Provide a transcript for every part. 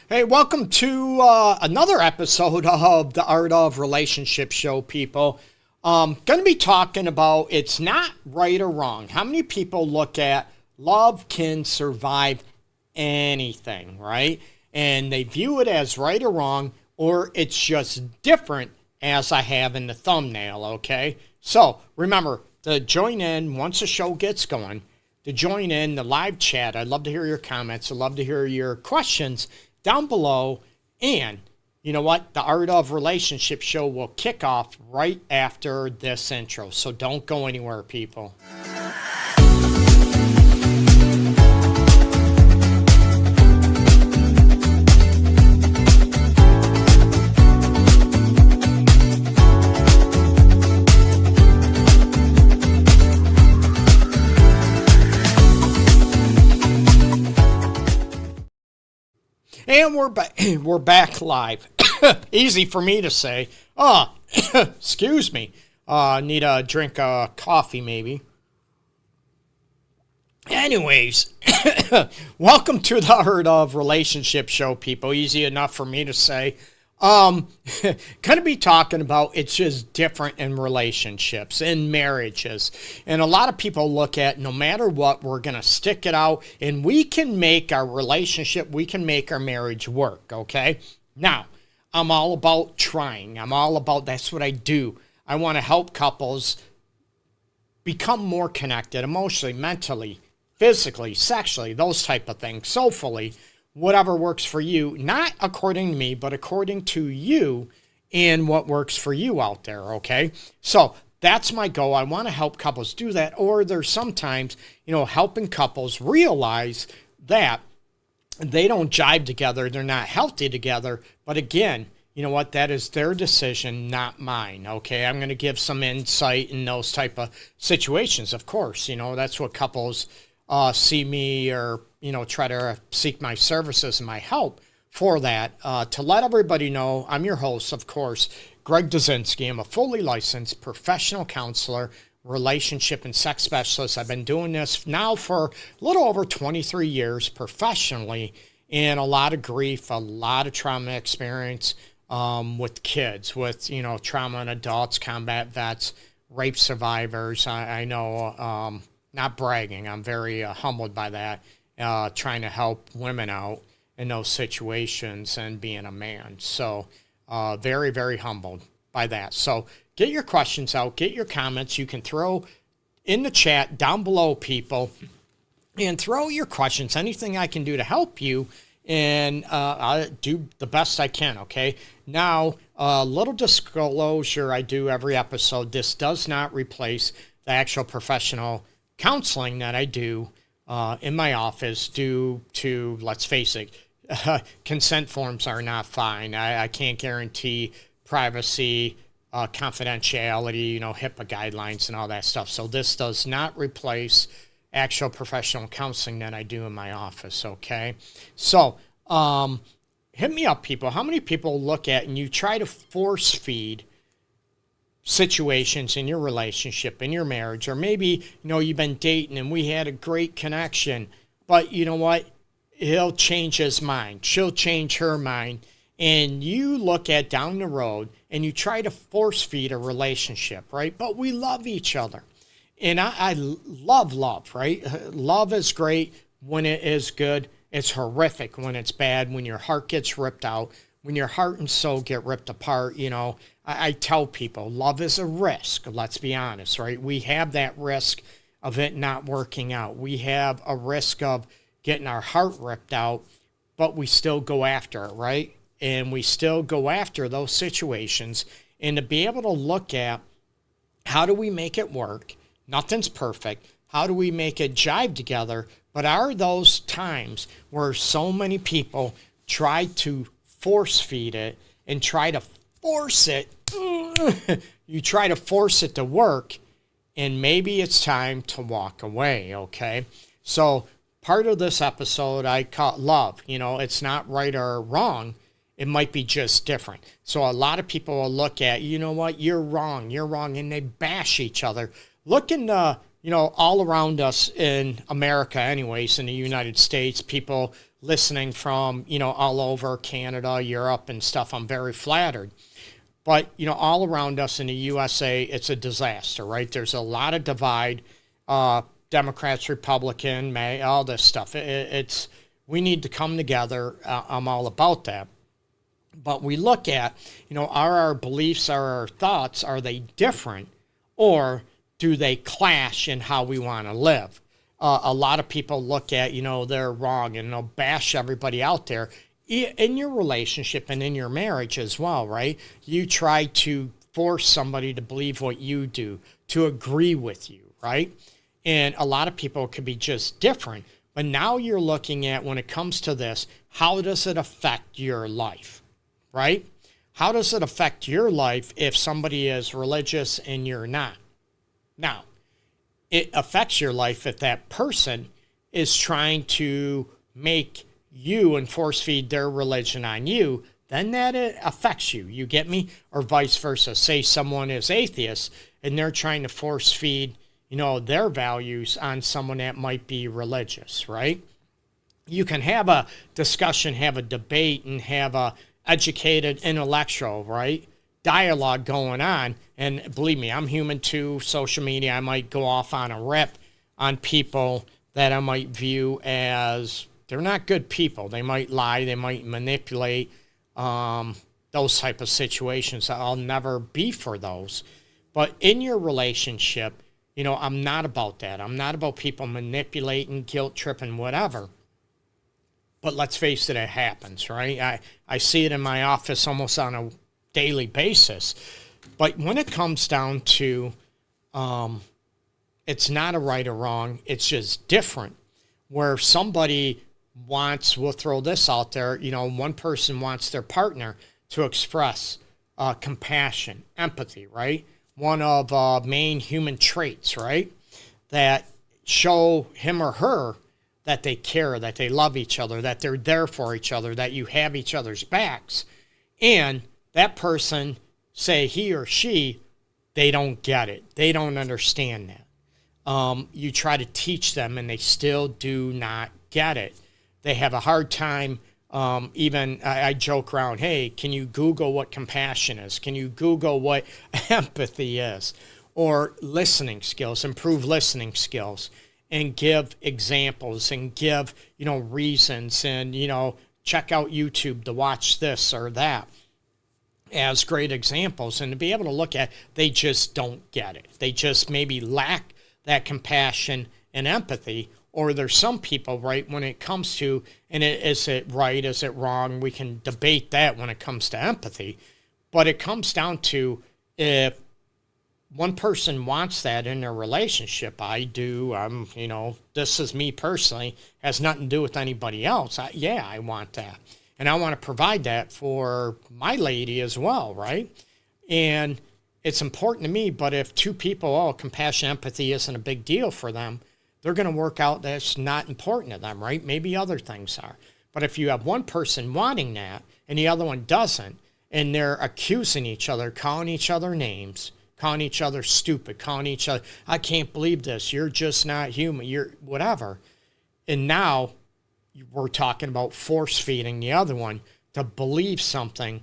Hey, welcome to another episode of the Art of Relationship Show, people. Going to be talking about it's not right or wrong. How many people look at love can survive anything, right? And they view it as right or wrong, or it's just different, as I have in the thumbnail, okay? So remember to join in once the show gets going, to join in the live chat. I'd love to hear your comments. I'd love to hear your questions down below. And you know what? The Art of Relationship Show will kick off right after this intro. So don't go anywhere, people. And we're back live. Easy for me to say. Excuse me. Need a drink of coffee, maybe. Anyways, welcome to the Art of Relationship Show, people. Easy enough for me to say. Going to be talking about it's just different in relationships, in marriages. And a lot of people look at no matter what, we're going to stick it out and we can make our relationship, we can make our marriage work, okay? Now, I'm all about trying. I'm all about, that's what I do. I want to help couples become more connected emotionally, mentally, physically, sexually, those type of things, soulfully. Whatever works for you, not according to me, but according to you and what works for you out there, okay? So that's my goal. I want to help couples do that. Or there's sometimes, helping couples realize that they don't jive together. They're not healthy together. But again, you know what? That is their decision, not mine, okay? I'm going to give some insight in those type of situations, of course. That's what couples see me or try to seek my services and my help for that. To let everybody know, I'm your host, of course, Greg Dudzinski. I'm a fully licensed professional counselor, relationship and sex specialist. I've been doing this now for a little over 23 years professionally, and a lot of grief, a lot of trauma experience with kids, with, trauma in adults, combat vets, rape survivors. I know, not bragging, I'm very humbled by that. Trying to help women out in those situations and being a man. So very, very humbled by that. So get your questions out, get your comments. You can throw in the chat down below, people, and throw your questions, anything I can do to help you, and I'll do the best I can, okay? Now, a little disclosure I do every episode. This does not replace the actual professional counseling that I do in my office due to, let's face it, consent forms are not fine. I can't guarantee privacy, confidentiality, HIPAA guidelines and all that stuff. So this does not replace actual professional counseling that I do in my office, okay? So hit me up, people. How many people look at and you try to force feed situations in your relationship, in your marriage, or maybe, you've been dating and we had a great connection, but you know what? He'll change his mind. She'll change her mind. And you look at down the road and you try to force feed a relationship, right? But we love each other. And I love love, right? Love is great when it is good. It's horrific when it's bad, when your heart gets ripped out, when your heart and soul get ripped apart. I tell people love is a risk. Let's be honest, right? We have that risk of it not working out. We have a risk of getting our heart ripped out, but we still go after it, right? And we still go after those situations. And to be able to look at how do we make it work? Nothing's perfect. How do we make it jive together? But are those times where so many people try to force feed it and try to force it, you try to force it to work, and maybe it's time to walk away, okay? So part of this episode I call love. It's not right or wrong. It might be just different. So a lot of people will look at, you know what, you're wrong, and they bash each other. Look in the, all around us in America anyways, in the United States, people listening from, all over Canada, Europe and stuff, I'm very flattered. But, all around us in the USA, it's a disaster, right? There's a lot of divide, Democrats, Republican, May, all this stuff. We need to come together. I'm all about that. But we look at, are our beliefs, are our thoughts, are they different, or do they clash in how we want to live? A lot of people look at, they're wrong, and they'll bash everybody out there in your relationship and in your marriage as well, right? You try to force somebody to believe what you do, to agree with you, right? And a lot of people could be just different. But now you're looking at, when it comes to this, how does it affect your life? Right? How does it affect your life if somebody is religious and you're not? Now, it affects your life if that person is trying to make you and force feed their religion on you, then that it affects you. You get me? Or vice versa. Say someone is atheist and they're trying to force feed, their values on someone that might be religious, right? You can have a discussion, have a debate, and have a educated intellectual, right? Dialogue going on. And believe me, I'm human too. Social media, I might go off on a rip on people that I might view as they're not good people. They might lie, they might manipulate, those type of situations. I'll never be for those. But in your relationship, I'm not about that. I'm not about people manipulating, guilt tripping, whatever. But let's face it, it happens, right? I see it in my office almost on a daily basis. But when it comes down to, it's not a right or wrong, it's just different. Where somebody we'll throw this out there, one person wants their partner to express compassion, empathy, right? One of main human traits, right? That show him or her that they care, that they love each other, that they're there for each other, that you have each other's backs. And that person, say he or she, they don't get it. They don't understand that. You try to teach them and they still do not get it. They have a hard time. I joke around, hey, can you Google what compassion is? Can you Google what empathy is? Or listening skills, improve listening skills. And give examples and give, reasons and, check out YouTube to watch this or that as great examples. And to be able to look at, they just don't get it. They just maybe lack that compassion and empathy. Or there's some people, right, when it comes to, is it right, is it wrong? We can debate that when it comes to empathy. But it comes down to, if one person wants that in their relationship, I do, this is me personally, has nothing to do with anybody else. I want that. And I want to provide that for my lady as well, right? And it's important to me, but if two people, compassion, empathy isn't a big deal for them, they're going to work out that's not important to them, right? Maybe other things are. But if you have one person wanting that and the other one doesn't, and they're accusing each other, calling each other names, calling each other stupid, calling each other, I can't believe this, you're just not human, you're whatever. And now we're talking about force feeding the other one to believe something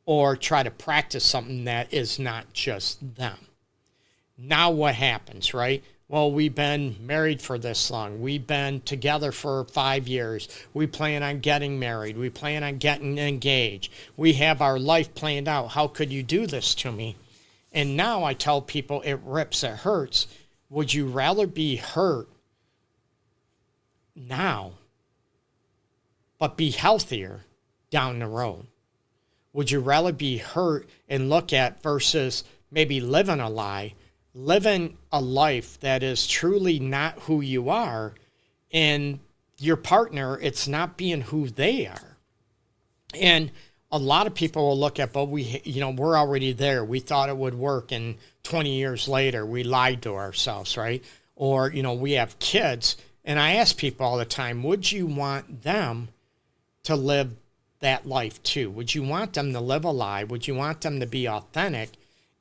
or try to practice something that is not just them. Now what happens, right? Well, we've been married for this long. We've been together for 5 years. We plan on getting married. We plan on getting engaged. We have our life planned out. How could you do this to me? And now I tell people it rips, it hurts. Would you rather be hurt now, but be healthier down the road? Would you rather be hurt and look at versus maybe living a lie, living a life that is truly not who you are, and your partner, it's not being who they are? And a lot of people will look at, but we're already there. We thought it would work, and 20 years later, we lied to ourselves, right? Or, we have kids, and I ask people all the time, would you want them to live that life too? Would you want them to live a lie? Would you want them to be authentic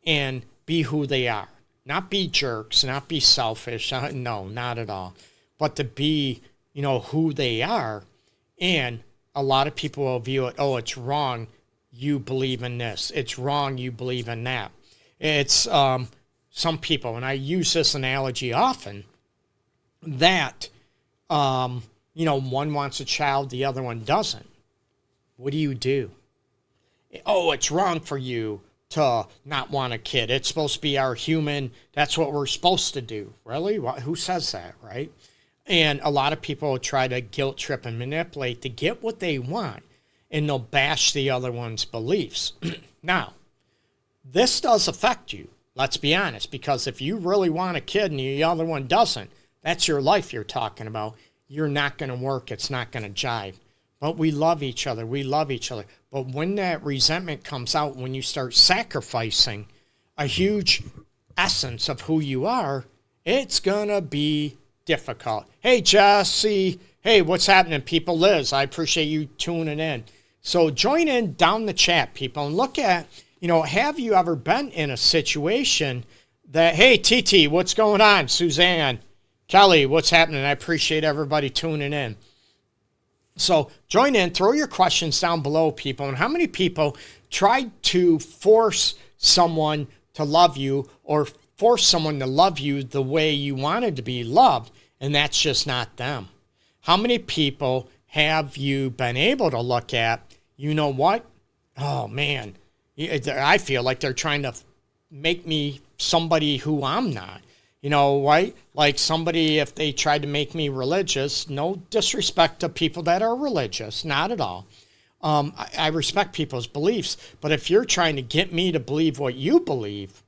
and be who they are? Not be jerks, not be selfish. No, not at all. But to be, who they are. And a lot of people will view it, oh, it's wrong, you believe in this. It's wrong, you believe in that. It's some people, and I use this analogy often, that, one wants a child, the other one doesn't. What do? Oh, it's wrong for you to not want a kid. It's supposed to be our human. That's what we're supposed to do. Really? Who says that, right? And a lot of people try to guilt trip and manipulate to get what they want, and they'll bash the other one's beliefs. Now, this does affect you. Let's be honest, because if you really want a kid and the other one doesn't, that's your life you're talking about. You're not going to work. It's not going to jive. But we love each other. We love each other. But when that resentment comes out, when you start sacrificing a huge essence of who you are, it's going to be difficult. Hey, Jesse. Hey, what's happening, people? Liz, I appreciate you tuning in. So join in down the chat, people, and look at, have you ever been in a situation that, hey, TT, what's going on? Suzanne, Kelly, what's happening? I appreciate everybody tuning in. So join in, throw your questions down below, people. And how many people tried to force someone to love you or force someone to love you the way you wanted to be loved, and that's just not them? How many people have you been able to look at, you know what? Oh, man, I feel like they're trying to make me somebody who I'm not. Right? Like somebody, if they tried to make me religious, no disrespect to people that are religious, not at all. I respect people's beliefs, but if you're trying to get me to believe what you believe,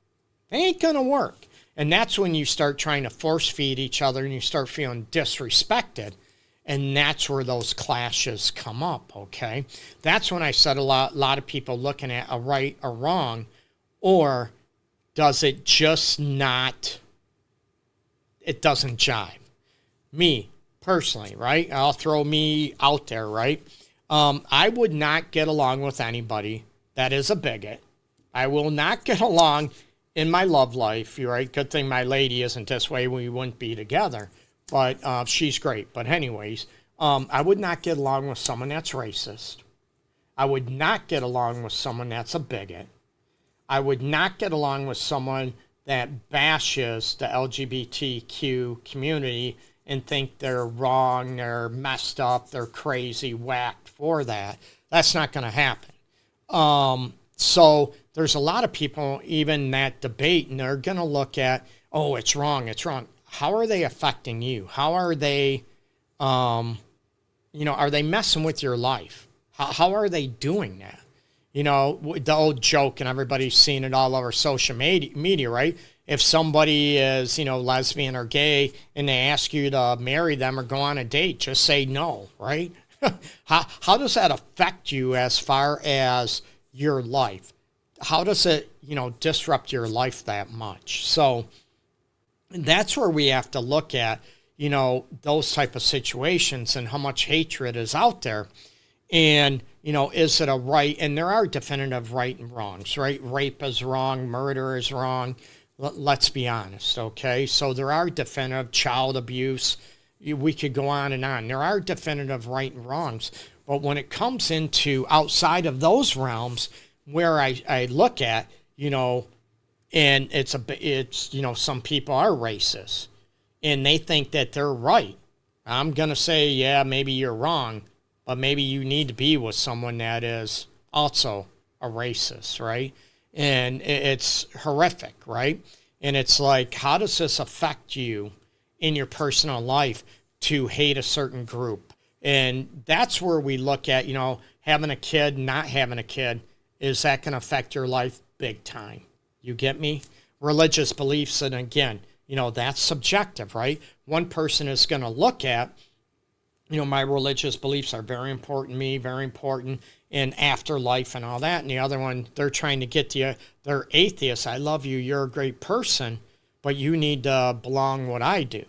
it ain't going to work. And that's when you start trying to force feed each other and you start feeling disrespected. And that's where those clashes come up, okay? That's when I said a lot of people looking at a right or wrong, or does it just not... It doesn't jive. Me, personally, right? I'll throw me out there, right? I would not get along with anybody that is a bigot. I will not get along in my love life, right? Good thing my lady isn't this way. We wouldn't be together. But she's great. But anyways, I would not get along with someone that's racist. I would not get along with someone that's a bigot. I would not get along with someone that bashes the LGBTQ community and think they're wrong, they're messed up, they're crazy, whacked for that. That's not going to happen. So there's a lot of people, even that debate, and they're going to look at, oh, it's wrong, it's wrong. How are they affecting you? How are they, are they messing with your life? How are they doing that? The old joke, and everybody's seen it all over social media, right? If somebody is, lesbian or gay and they ask you to marry them or go on a date, just say no, right? How does that affect you as far as your life? How does it, disrupt your life that much? So that's where we have to look at, those type of situations and how much hatred is out there. And, is it a right? And there are definitive right and wrongs, right? Rape is wrong. Murder is wrong. Let's be honest, okay? So there are definitive child abuse. We could go on and on. There are definitive right and wrongs. But when it comes into outside of those realms where I look at, and it's some people are racist and they think that they're right. I'm going to say, yeah, maybe you're wrong. But maybe you need to be with someone that is also a racist, right? And it's horrific, right? And it's like, how does this affect you in your personal life to hate a certain group? And that's where we look at, having a kid, not having a kid. Is that going to affect your life? Big time. You get me? Religious beliefs, and again, that's subjective, right? One person is going to look at, my religious beliefs are very important to me, very important in afterlife and all that. And the other one, they're trying to get you, they're atheists. I love you. You're a great person, but you need to belong what I do.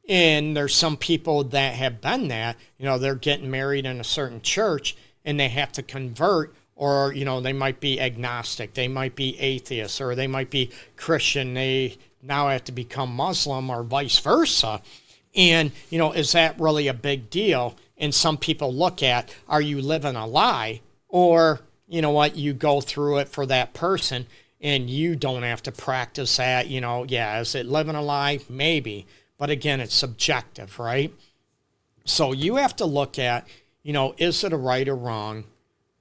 And there's some people that have been that, they're getting married in a certain church and they have to convert or, they might be agnostic, they might be atheists, or they might be Christian, they now have to become Muslim or vice versa. And, is that really a big deal? And some people look at, are you living a lie? Or, you go through it for that person and you don't have to practice that, is it living a lie? Maybe. But again, it's subjective, right? So you have to look at, is it a right or wrong?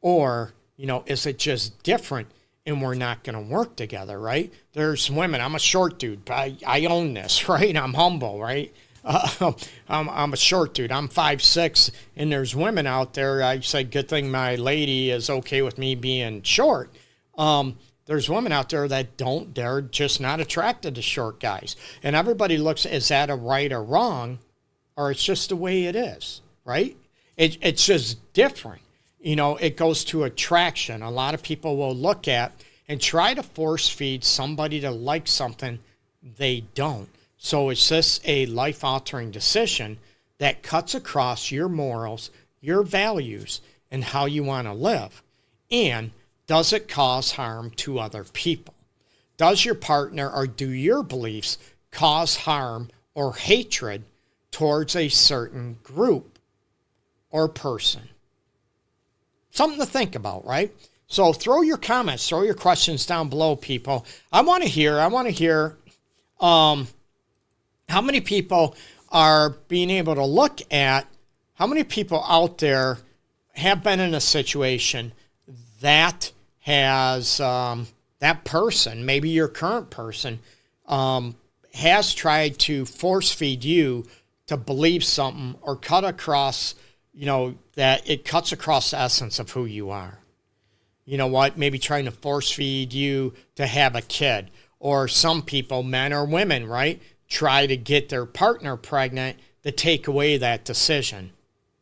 Or, is it just different and we're not going to work together, right? There's women, I'm a short dude, but I own this, right? I'm humble, right? I'm a short dude. I'm 5'6", and there's women out there. I say, good thing my lady is okay with me being short. There's women out there that they're just not attracted to short guys. And everybody looks, is that a right or wrong? Or it's just the way it is, right? It's just different. It goes to attraction. A lot of people will look at and try to force feed somebody to like something they don't. So is this a life-altering decision that cuts across your morals, your values, and how you want to live? And does it cause harm to other people? Does your partner or do your beliefs cause harm or hatred towards a certain group or person? Something to think about, right? So throw your comments, throw your questions down below, people. I want to hear, how many people are being able to look at, how many people out there have been in a situation that has, that person, maybe your current person, has tried to force feed you to believe something or cut across, that it cuts across the essence of who you are. Maybe trying to force feed you to have a kid. Or some people, men or women, right, try to get their partner pregnant to take away that decision.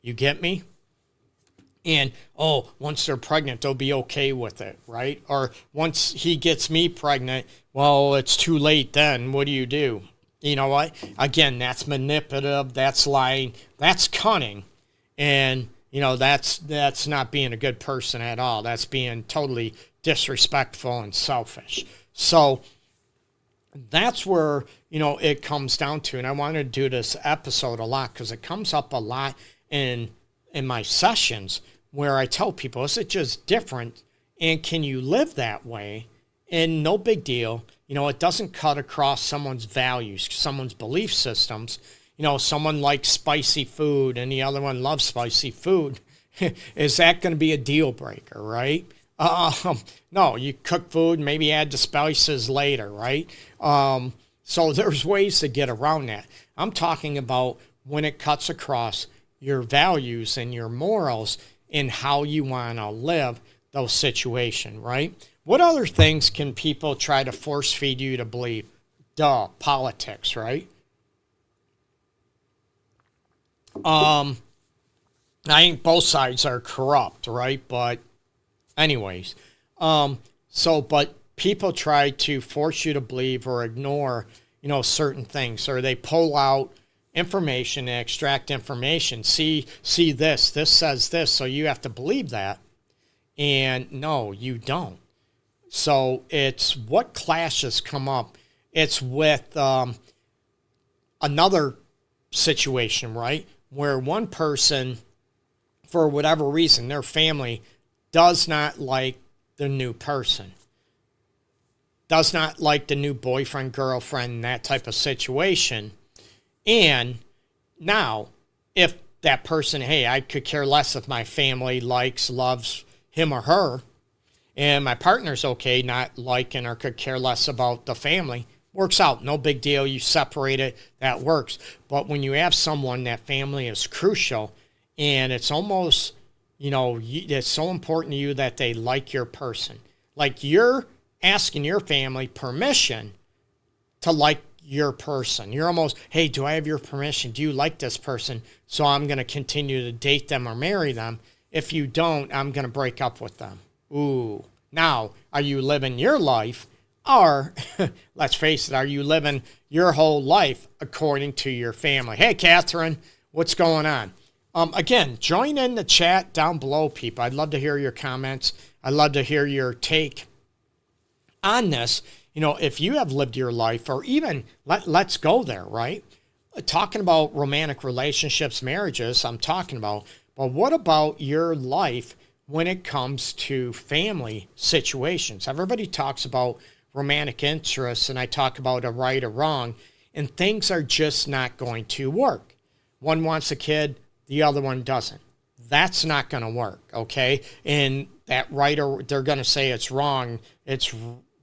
You get me? And, once they're pregnant, they'll be okay with it, right? Or once he gets me pregnant, well, it's too late then. What do? You know what? Again, that's manipulative. That's lying. That's cunning. And, that's not being a good person at all. That's being totally disrespectful and selfish. So that's where, it comes down to. And I wanted to do this episode a lot because it comes up a lot in my sessions where I tell people, is it just different? And can you live that way? And no big deal. It doesn't cut across someone's values, someone's belief systems. Someone likes spicy food and the other one loves spicy food. Is that going to be a deal breaker, right? No, you cook food, maybe add the spices later, right? So there's ways to get around that. I'm talking about when it cuts across your values and your morals and how you want to live those situations, right? What other things can people try to force feed you to believe? Politics, right? I think both sides are corrupt, right? But anyways, but people try to force you to believe or ignore, certain things, or they pull out information and extract information. See this says this, so you have to believe that. And no, you don't. So it's what clashes come up. It's with another situation, right? Where one person, for whatever reason, their family does not like the new person, does not like the new boyfriend, girlfriend, that type of situation. And now, if that person, hey, I could care less if my family loves him or her, and my partner's okay not liking or could care less about the family, works out. No big deal. You separate it. That works. But when you have someone, that family is crucial, and it's almost, it's so important to you that they like your person. Like you're asking your family permission to like your person. You're almost, hey, do I have your permission? Do you like this person? So I'm going to continue to date them or marry them. If you don't, I'm going to break up with them. Ooh. Now, are you living your life? Or, let's face it, are you living your whole life according to your family? Hey, Catherine, what's going on? Again, join in the chat down below, people. I'd love to hear your comments. I'd love to hear your take on this. If you have lived your life, or even let's go there, right? Talking about romantic relationships, marriages, I'm talking about. But what about your life when it comes to family situations? Everybody talks about romantic interests, and I talk about a right or wrong, and things are just not going to work. One wants a kid, the other one doesn't. That's not going to work, okay? And that right, or they're going to say it's wrong. It's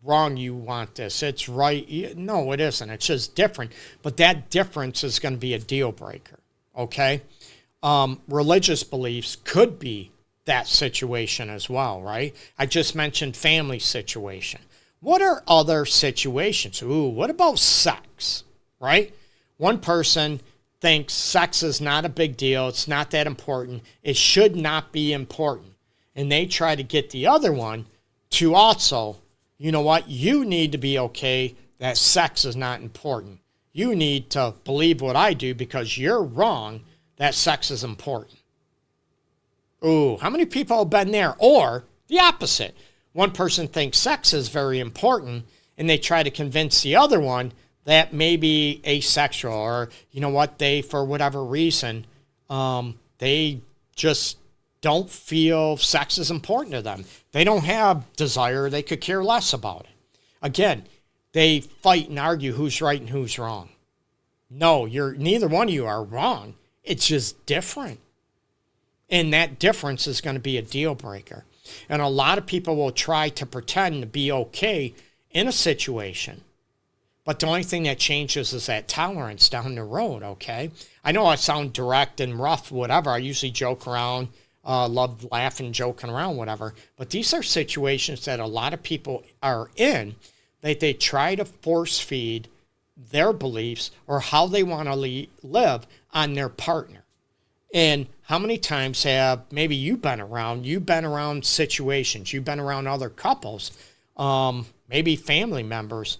wrong, you want this. It's right. No, it isn't. It's just different. But that difference is going to be a deal breaker, okay? Religious beliefs could be that situation as well, right? I just mentioned family situation. What are other situations? What about sex, right? One person thinks sex is not a big deal. It's not that important. It should not be important. And they try to get the other one to also, you know what? You need to be okay that sex is not important. You need to believe what I do because you're wrong that sex is important. How many people have been there? Or the opposite. One person thinks sex is very important, and they try to convince the other one that maybe asexual, or you know what, they, for whatever reason, they just don't feel sex is important to them. They don't have desire. They could care less about it. Again, they fight and argue who's right and who's wrong. No, neither one of you are wrong. It's just different. And that difference is going to be a deal breaker. And a lot of people will try to pretend to be okay in a situation. But the only thing that changes is that tolerance down the road, okay? I know I sound direct and rough, whatever. I usually joke around, love laughing, joking around, whatever. But these are situations that a lot of people are in, that they try to force feed their beliefs or how they want to live on their partner. And how many times have maybe you've been around situations, you've been around other couples, maybe family members,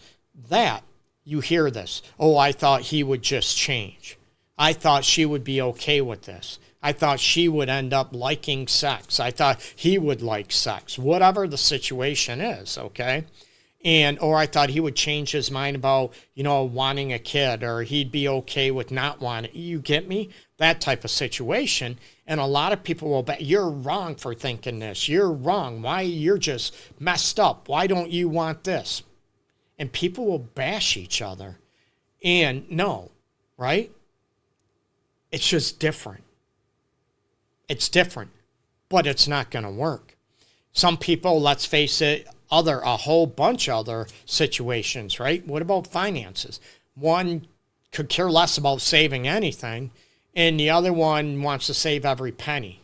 that you hear this. I thought he would just change. I thought she would be okay with this. I thought she would end up liking sex. I thought he would like sex, whatever the situation is, okay? Or I thought he would change his mind about, wanting a kid, or he'd be okay with not wanting. You get me? That type of situation. And a lot of people will bet, you're wrong for thinking this. You're wrong. Why? You're just messed up. Why don't you want this? And people will bash each other. And no, right? It's just different. It's different, but it's not going to work. Some people, let's face it, a whole bunch of other situations, right? What about finances? One could care less about saving anything, and the other one wants to save every penny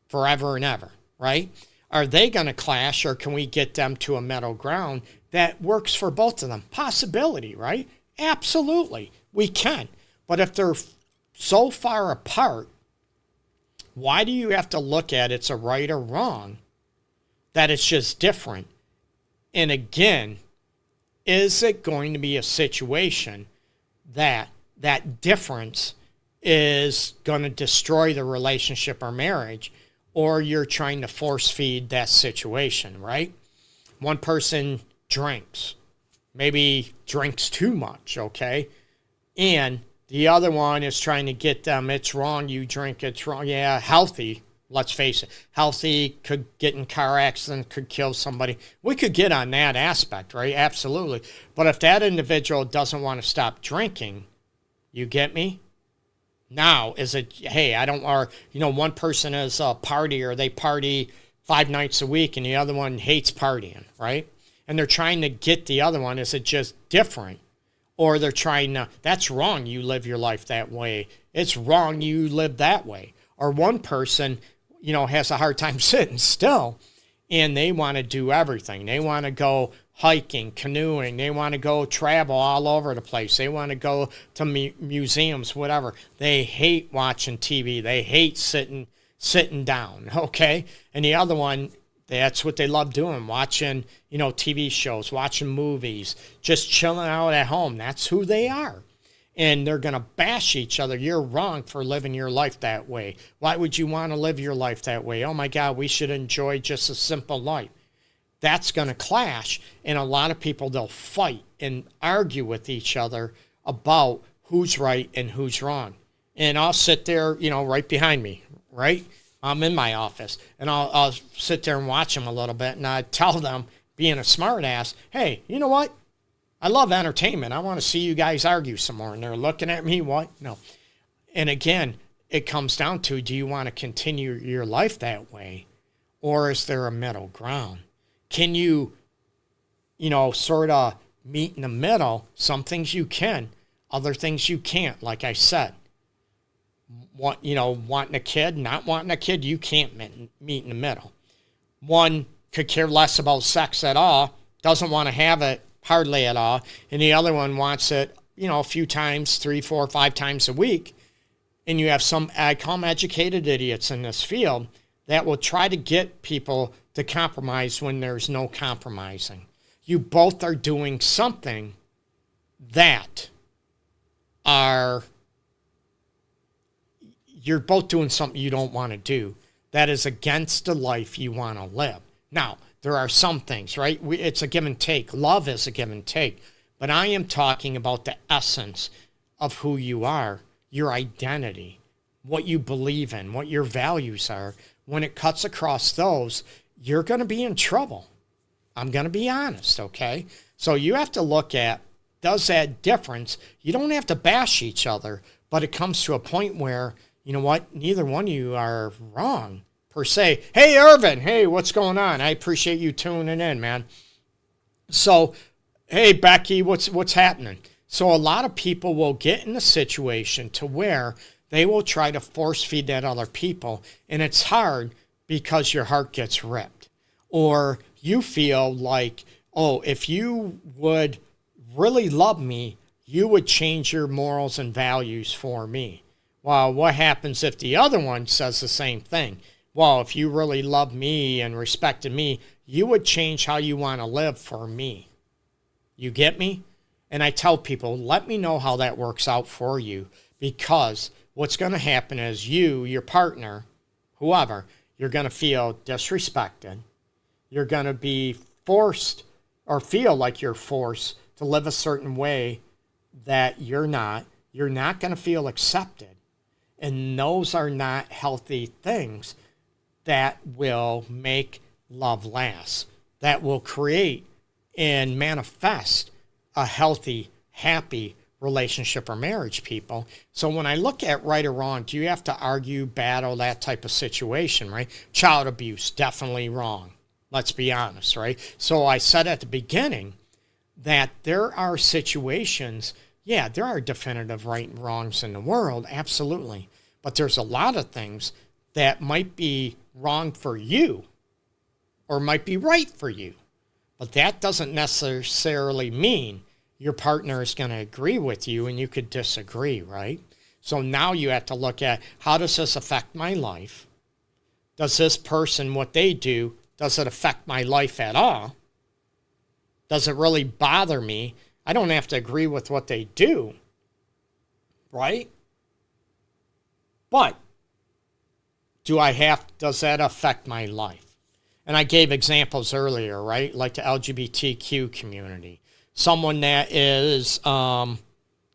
forever and ever, right? Are they going to clash, or can we get them to a middle ground that works for both of them? Possibility, right? Absolutely, we can. But if they're so far apart, why do you have to look at it's a right or wrong? That it's just different. And again, is it going to be a situation that difference is going to destroy the relationship or marriage, or you're trying to force feed that situation, right? One person drinks, maybe drinks too much, okay? And the other one is trying to get them, it's wrong, you drink, it's wrong. Yeah, healthy. Let's face it, healthy, could get in car accident, could kill somebody. We could get on that aspect, right? Absolutely. But if that individual doesn't want to stop drinking, you get me? Now, is it, hey, I don't, or, one person is a partier, they party 5 nights a week, and the other one hates partying, right? And they're trying to get the other one, is it just different? Or they're trying to, that's wrong, you live your life that way. It's wrong, you live that way. Or one person, has a hard time sitting still, and they want to do everything. They want to go hiking, canoeing. They want to go travel all over the place. They want to go to museums, whatever. They hate watching TV. They hate sitting down, okay? And the other one, that's what they love doing, watching, TV shows, watching movies, just chilling out at home. That's who they are. and they're going to bash each other. You're wrong for living your life that way. Why would you want to live your life that way? Oh my God, we should enjoy just a simple life. That's going to clash. And a lot of people, they'll fight and argue with each other about who's right and who's wrong. And I'll sit there, right behind me, right? I'm in my office, and I'll sit there and watch them a little bit, and I tell them, being a smart ass, hey, you know what? I love entertainment. I want to see you guys argue some more. And they're looking at me, what? No. And again, it comes down to, do you want to continue your life that way? Or is there a middle ground? Can you, sort of meet in the middle? Some things you can, other things you can't, like I said. Wanting a kid, not wanting a kid, you can't meet in the middle. One could care less about sex at all, doesn't want to have it hardly at all, and the other one wants it, a few times, 3, 4, 5 times a week. And you have some, I call them educated idiots in this field, that will try to get people to compromise when there's no compromising. You both are doing something that you're both doing something you don't want to do that is against the life you want to live. Now, there are some things, right? It's a give and take. Love is a give and take. But I am talking about the essence of who you are, your identity, what you believe in, what your values are. When it cuts across those, you're going to be in trouble. I'm going to be honest, okay? So you have to look at, does that difference? You don't have to bash each other, but it comes to a point where, you know what, neither one of you are wrong per se. Hey, Irvin, hey, what's going on? I appreciate you tuning in, man. So, hey, Becky, what's happening? So a lot of people will get in a situation to where they will try to force feed that other people, and it's hard because your heart gets ripped. Or you feel like, oh, if you would really love me, you would change your morals and values for me. Well, what happens if the other one says the same thing? Well, if you really love me and respected me, you would change how you want to live for me. You get me? And I tell people, let me know how that works out for you, because what's going to happen is you, your partner, whoever, you're going to feel disrespected. You're going to be forced or feel like you're forced to live a certain way that you're not. You're not going to feel accepted. And those are not healthy things that will make love last, that will create and manifest a healthy, happy relationship or marriage, people. So when I look at right or wrong, do you have to argue, battle, that type of situation, right? Child abuse, definitely wrong. Let's be honest, right? So I said at the beginning that there are situations, yeah, there are definitive right and wrongs in the world, absolutely. But there's a lot of things that might be wrong for you or might be right for you. But that doesn't necessarily mean your partner is going to agree with you, and you could disagree, right? So now you have to look at, how does this affect my life? Does this person, what they do, does it affect my life at all? Does it really bother me? I don't have to agree with what they do, right? But does that affect my life? And I gave examples earlier, right? Like the LGBTQ community. Someone that is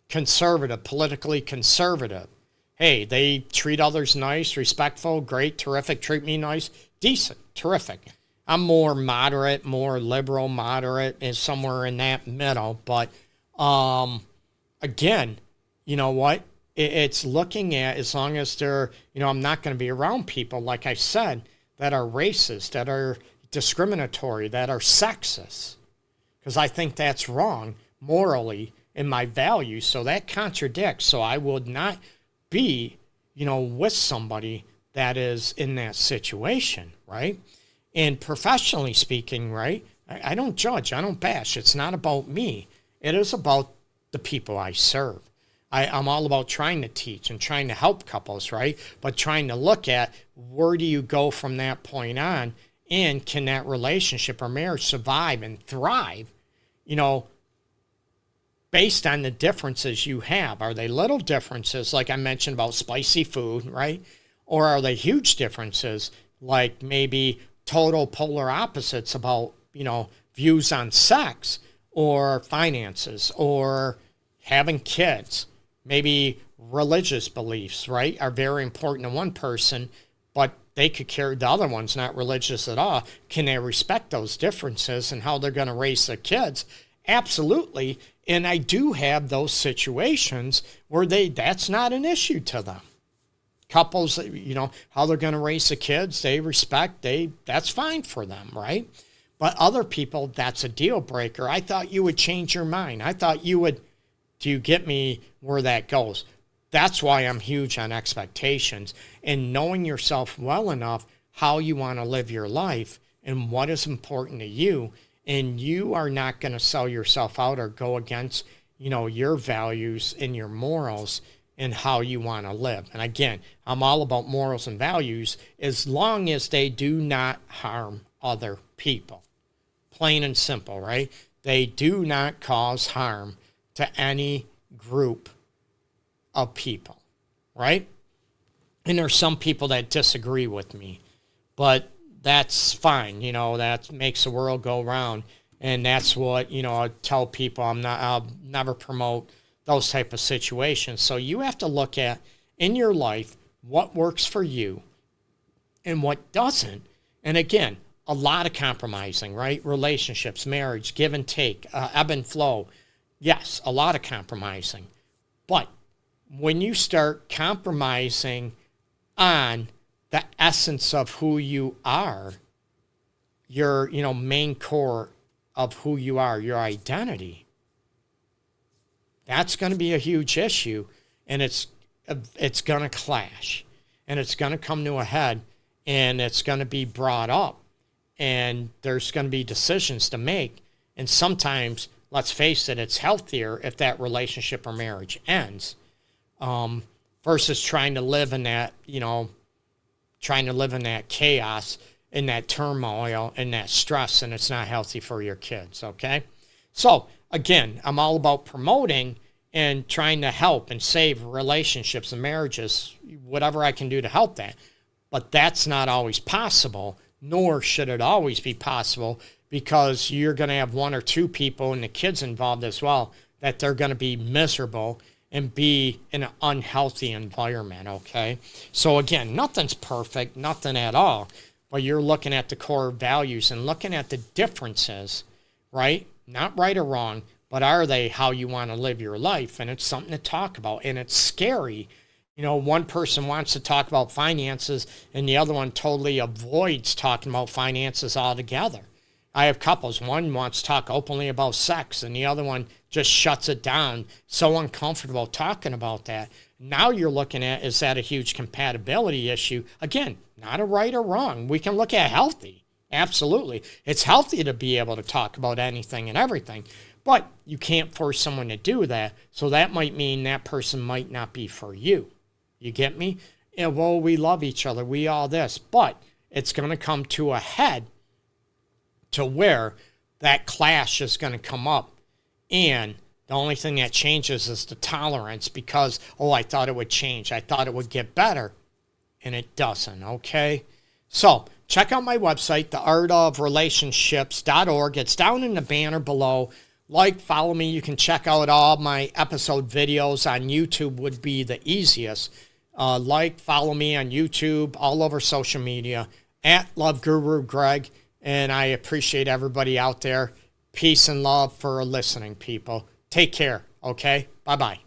conservative, politically conservative. Hey, they treat others nice, respectful, great, terrific, treat me nice, decent, terrific. I'm more moderate, more liberal, moderate, and somewhere in that middle. But again, you know what? It's looking at, as long as they're, I'm not going to be around people, like I said, that are racist, that are discriminatory, that are sexist. Because I think that's wrong morally in my values. So that contradicts. So I would not be, with somebody that is in that situation, right? And professionally speaking, right, I don't judge, I don't bash. It's not about me. It is about the people I serve. I'm all about trying to teach and trying to help couples, right? But trying to look at, where do you go from that point on, and can that relationship or marriage survive and thrive, based on the differences you have. Are they little differences, like I mentioned about spicy food, right? Or are they huge differences, like maybe total polar opposites about, views on sex or finances or having kids? Maybe religious beliefs, right, are very important to one person, but they could care, the other one's not religious at all. Can they respect those differences and how they're going to raise their kids? Absolutely. And I do have those situations where that's not an issue to them. Couples, how they're going to raise the kids, they respect, that's fine for them, right? But other people, that's a deal breaker. I thought you would change your mind. I thought you would. Do you get me where that goes? That's why I'm huge on expectations and knowing yourself well enough how you want to live your life and what is important to you. And you are not going to sell yourself out or go against, your values and your morals and how you want to live. And again, I'm all about morals and values as long as they do not harm other people. Plain and simple, right? They do not cause harm to any group of people, right? And there's some people that disagree with me, but that's fine. That makes the world go round. And that's what, I tell people. I'll never promote those type of situations. So you have to look at in your life what works for you and what doesn't. And again, a lot of compromising, right? Relationships, marriage, give and take, ebb and flow. Yes, a lot of compromising. But when you start compromising on the essence of who you are, your, main core of who you are, your identity, that's going to be a huge issue, and it's going to clash, and it's going to come to a head, and it's going to be brought up, and there's going to be decisions to make, and sometimes, let's face it, it's healthier if that relationship or marriage ends, versus trying to live in that, chaos, in that turmoil, and that stress, and it's not healthy for your kids, okay? So, again, I'm all about promoting and trying to help and save relationships and marriages, whatever I can do to help that. But that's not always possible, nor should it always be possible, because you're going to have one or two people and the kids involved as well that they're going to be miserable and be in an unhealthy environment, okay? So again, nothing's perfect, nothing at all, but you're looking at the core values and looking at the differences, right? Not right or wrong, but are they how you want to live your life? And it's something to talk about, and it's scary. One person wants to talk about finances and the other one totally avoids talking about finances altogether. I have couples, one wants to talk openly about sex and the other one just shuts it down, so uncomfortable talking about that. Now you're looking at, is that a huge compatibility issue? Again, not a right or wrong. We can look at healthy. Absolutely. It's healthy to be able to talk about anything and everything, but you can't force someone to do that. So that might mean that person might not be for you. You get me? And well, we love each other. We all this, but it's going to come to a head to where that clash is going to come up. And the only thing that changes is the tolerance because, I thought it would change. I thought it would get better. And it doesn't, okay? So check out my website, theartofrelationships.org. It's down in the banner below. Follow me. You can check out all my episode videos on YouTube would be the easiest. Follow me on YouTube, all over social media, at LoveGuruGreg. And I appreciate everybody out there. Peace and love for listening, people. Take care, okay? Bye-bye.